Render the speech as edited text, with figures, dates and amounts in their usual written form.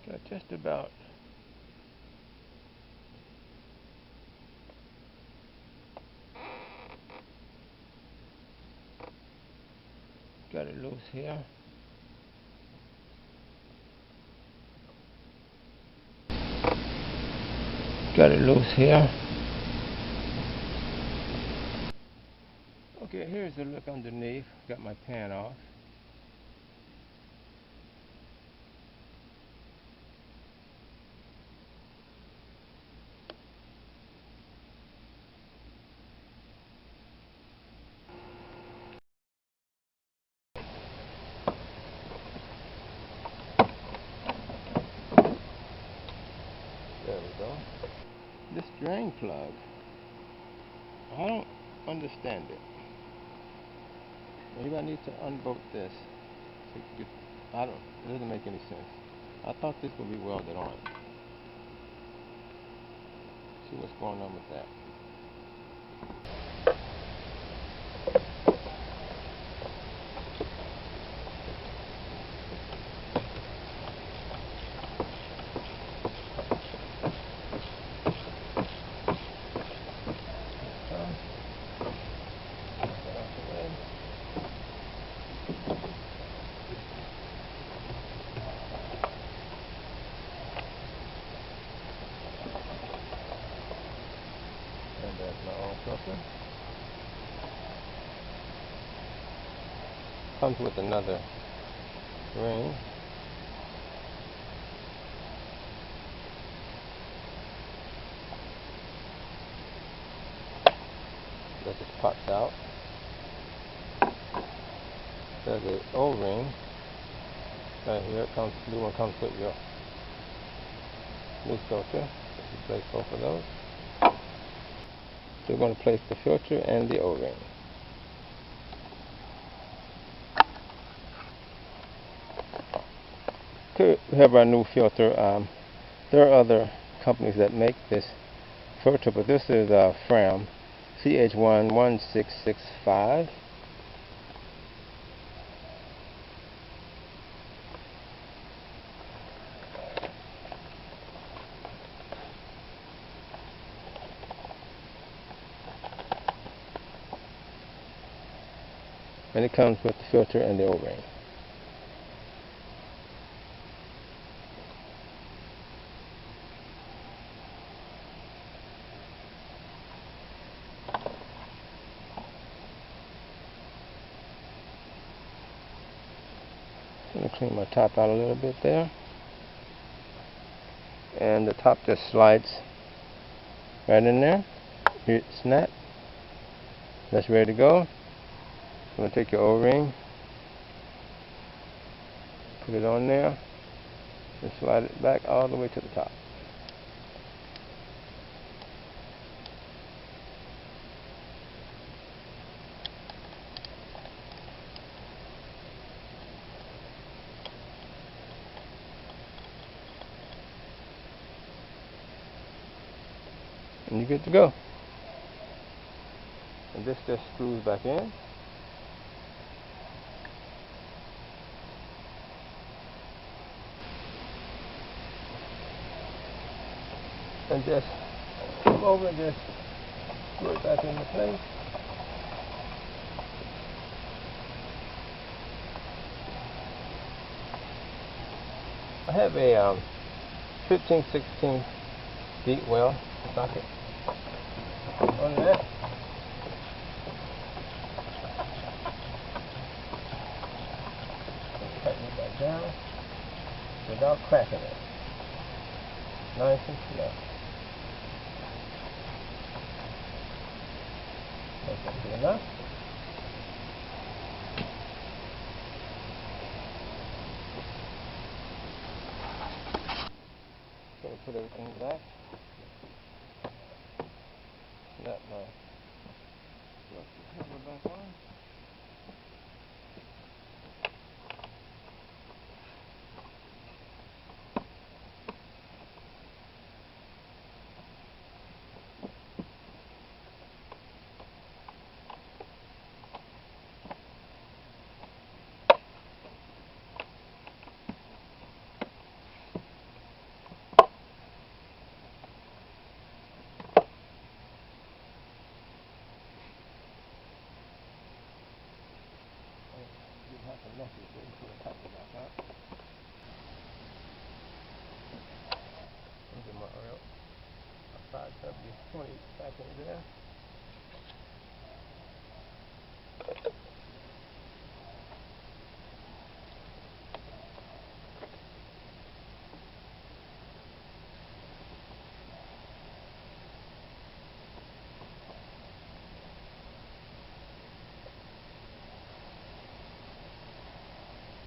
Got just about. Got it loose here. Got it loose here. Okay, here's a look underneath. Got my pan off. There we go. This drain plug, I don't understand it. Maybe I need to unbolt this to get, it doesn't make any sense. I thought this would be welded on. See what's going on with that. And there's my oil filter. Comes with another ring. That just pops out. There's the O-ring right here. It comes. New one comes with your new filter. Replace both of those. So we're going to place the filter and the O-ring. Okay, we have our new filter. There are other companies that make this filter, but this is Fram CH11665. And it comes with the filter and the O-ring. I'm going to clean my top out a little bit there. And the top just slides right in there. Here it snaps. That's ready to go. I'm going to take your O-ring, put it on there, and slide it back all the way to the top. And you're good to go. And this just screws back in. And just come over and just screw it back into place. I have a 15/16 deep well socket on that. Tighten it back down without cracking it. Nice and slow. That's good enough. So we put everything back. Snap my cover back on. necessary to attach it back up. Give my oil a 5 W 20 seconds there.